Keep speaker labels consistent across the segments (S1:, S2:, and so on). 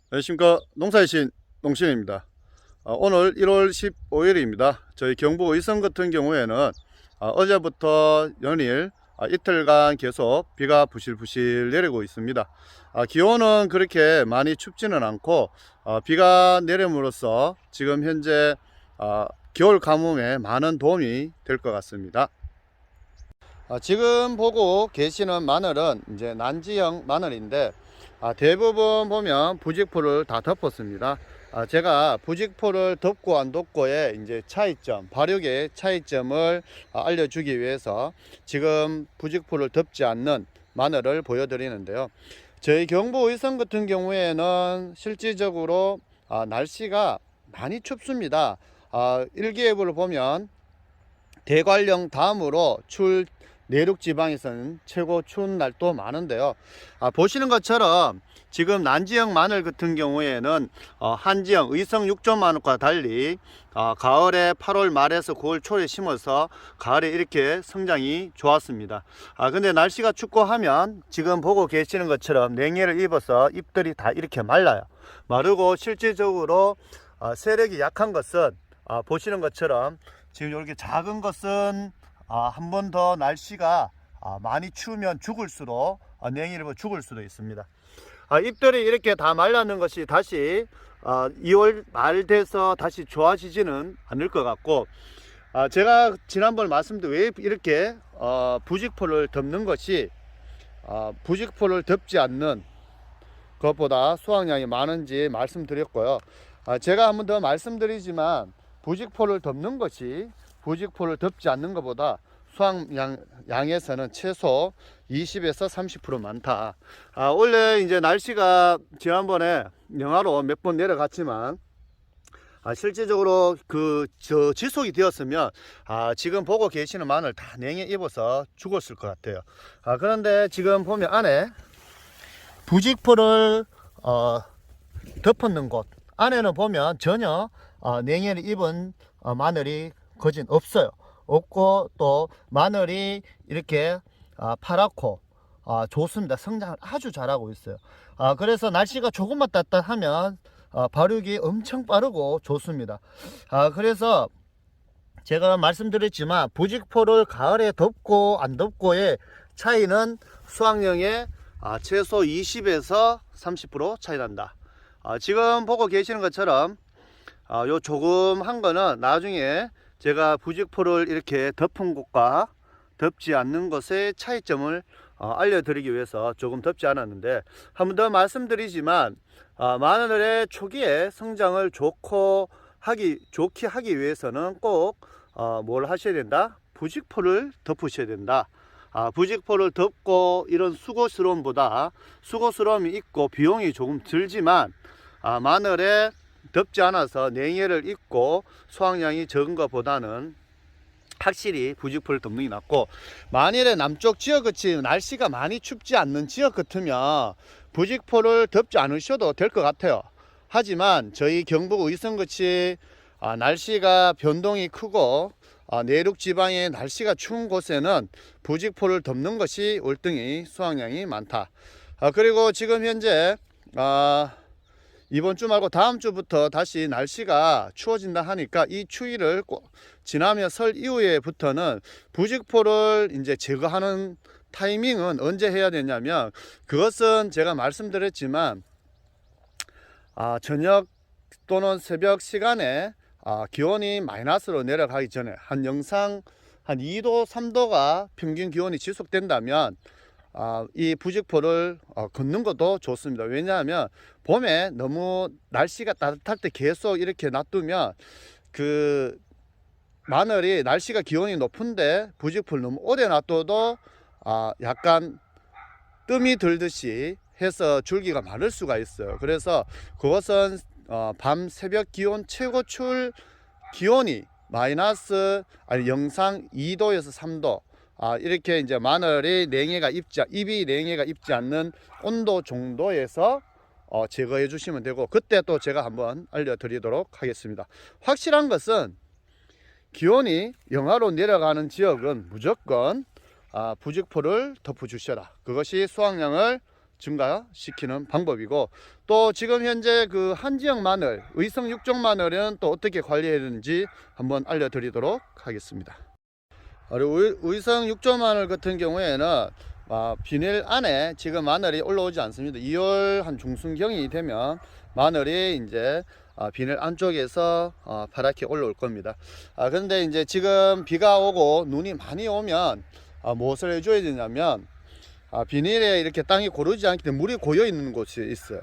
S1: 안녕하십니까. 농사의 신 농신입니다. 오늘 1월 15일입니다. 저희 경북 의성 같은 경우에는 어제부터 연일 이틀간 계속 비가 부실부실 내리고 있습니다. 기온은 그렇게 많이 춥지는 않고 비가 내림으로써 지금 현재 겨울 가뭄에 많은 도움이 될 것 같습니다. 지금 보고 계시는 마늘은 이제 난지형 마늘인데 대부분 보면 부직포를 다 덮었습니다. 제가 부직포를 덮고 안 덮고의 이제 차이점, 발육의 차이점을 알려주기 위해서 지금 부직포를 덮지 않는 마늘을 보여드리는데요. 저희 경북 의성 같은 경우에는 실질적으로 날씨가 많이 춥습니다. 일기예보를 보면 대관령 다음으로 내륙 지방에서는 최고 추운 날도 많은데요. 보시는 것처럼 지금 난지형 마늘 같은 경우에는 한지형 의성 6조 마늘과 달리 가을에 8월 말에서 9월 초에 심어서 가을에 이렇게 성장이 좋았습니다. 근데 날씨가 춥고 하면 지금 보고 계시는 것처럼 냉해를 입어서 잎들이 다 이렇게 말라요. 마르고 실질적으로 세력이 약한 것은 보시는 것처럼 지금 이렇게 작은 것은 한 번 더 날씨가 많이 추우면 죽을수록 냉이를 죽을 수도 있습니다. 잎들이 이렇게 다 말라는 것이 다시 2월 말 돼서 다시 좋아지지는 않을 것 같고, 제가 지난번 말씀드린 왜 이렇게 부직포를 덮는 것이 부직포를 덮지 않는 것보다 수확량이 많은지 말씀드렸고요. 제가 한 번 더 말씀드리지만 부직포를 덮는 것이 부직포를 덮지 않는 것보다 수확량에서는 최소 20에서 30% 많다. 원래 이제 날씨가 지난번에 영하로 몇 번 내려갔지만 실제적으로 지속이 되었으면 지금 보고 계시는 마늘 다 냉해 입어서 죽었을 것 같아요. 그런데 지금 보면 안에 부직포를 덮었는 곳 안에는 보면 전혀 냉해를 입은 마늘이 거진 없어요. 없고 또 마늘이 이렇게 파랗고 좋습니다. 성장을 아주 잘하고 있어요. 그래서 날씨가 조금만 따뜻하면 발육이 엄청 빠르고 좋습니다. 그래서 제가 말씀드렸지만 부직포를 가을에 덮고 안 덮고의 차이는 수확량에 최소 20에서 30% 차이 난다. 지금 보고 계시는 것처럼 요 조금 한 거는 나중에 제가 부직포를 이렇게 덮은 곳과 덮지 않는 것의 차이점을 알려드리기 위해서 조금 덮지 않았는데, 한 번 더 말씀드리지만 마늘의 초기에 성장을 좋게 하기 위해서는 꼭 뭘 하셔야 된다? 부직포를 덮으셔야 된다. 부직포를 덮고 이런 수고스러움이 있고 비용이 조금 들지만 마늘에 덮지 않아서 냉해를 입고 수확량이 적은 것보다는 확실히 부직포를 덮는 게 낫고, 만일에 남쪽 지역같이 날씨가 많이 춥지 않는 지역 같으면 부직포를 덮지 않으셔도 될 것 같아요. 하지만 저희 경북 의성같이 날씨가 변동이 크고 내륙 지방의 날씨가 추운 곳에는 부직포를 덮는 것이 월등히 수확량이 많다. 그리고 지금 현재 이번 주 말고 다음 주부터 다시 날씨가 추워진다 하니까 이 추위를 지나며 설 이후에부터는 부직포를 이제 제거하는 타이밍은 언제 해야 되냐면, 그것은 제가 말씀드렸지만 저녁 또는 새벽 시간에 기온이 마이너스로 내려가기 전에 영상 한 2도 3도가 평균 기온이 지속된다면 이 부직포를 걷는 것도 좋습니다. 왜냐하면 봄에 너무 날씨가 따뜻할 때 계속 이렇게 놔두면 마늘이 날씨가 기온이 높은데 부직포를 너무 오래 놔둬도 약간 뜸이 들듯이 해서 줄기가 마를 수가 있어요. 그래서 그것은 밤 새벽 기온 최고 추울 기온이 영상 2도에서 3도 이렇게 이제 마늘이 잎이 냉해가 입지 않는 온도 정도에서 제거해 주시면 되고, 그때 또 제가 한번 알려드리도록 하겠습니다. 확실한 것은 기온이 영하로 내려가는 지역은 무조건 부직포를 덮어 주셔라. 그것이 수확량을 증가시키는 방법이고, 또 지금 현재 그 한지역 마늘, 의성 6종 마늘은 또 어떻게 관리해야 되는지 한번 알려드리도록 하겠습니다. 그리고 의성 6종 마늘 같은 경우에는 비닐 안에 지금 마늘이 올라오지 않습니다. 2월 한 중순경이 되면 마늘이 이제 비닐 안쪽에서 파랗게 올라올 겁니다. 그런데 이제 지금 비가 오고 눈이 많이 오면 무엇을 해줘야 되냐면, 비닐에 이렇게 땅이 고르지 않기 때문에 물이 고여 있는 곳이 있어요.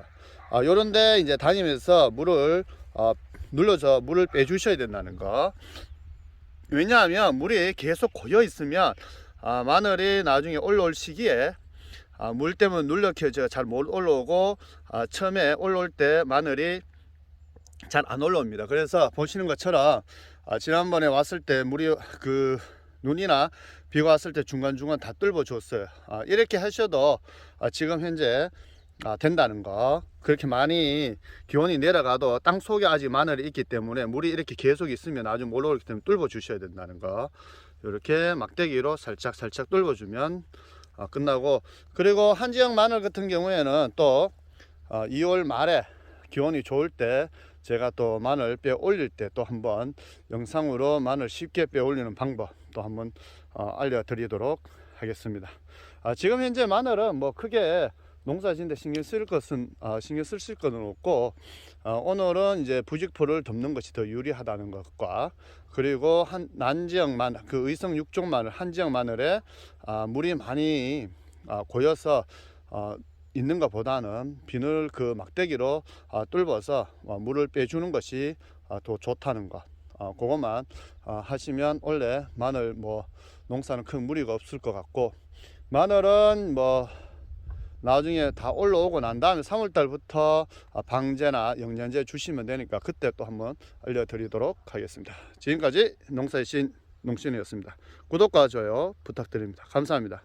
S1: 요런데 이제 다니면서 물을 눌러서 물을 빼주셔야 된다는 거. 왜냐하면 물이 계속 고여 있으면 마늘이 나중에 올라올 시기에 물 때문에 눌러켜져 잘 못 올라오고, 처음에 올라올 때 마늘이 잘 안 올라옵니다. 그래서 보시는 것처럼 지난번에 왔을 때 물이 눈이나 비가 왔을 때 중간중간 다 뚫어 줬어요. 이렇게 하셔도 지금 현재 된다는 거. 그렇게 많이 기온이 내려가도 땅 속에 아직 마늘이 있기 때문에 물이 이렇게 계속 있으면 아주 못 올라오기 때문에 뚫어 주셔야 된다는 거. 이렇게 막대기로 살짝 뚫어 주면 끝나고, 그리고 한지역 마늘 같은 경우에는 또 2월 말에 기온이 좋을 때 제가 또 마늘 빼 올릴 때 또 한번 영상으로 마늘 쉽게 빼 올리는 방법 또 한번 알려드리도록 하겠습니다. 지금 현재 마늘은 뭐 크게 농사짓는데 신경 쓰실 것은 없고, 오늘은 이제 부직포를 덮는 것이 더 유리하다는 것과, 그리고 난지역 마늘, 그 의성 6종 마늘, 한지역 마늘에 물이 많이 고여서 있는 것보다는 비늘 그 막대기로 뚫어서 물을 빼주는 것이 더 좋다는 것. 그것만 하시면 원래 마늘 뭐 농사는 큰 무리가 없을 것 같고, 마늘은 뭐 나중에 다 올라오고 난 다음에 3월달부터 방제나 영양제 주시면 되니까 그때 또 한번 알려드리도록 하겠습니다. 지금까지 농사의 신 농신이었습니다. 구독과 좋아요 부탁드립니다. 감사합니다.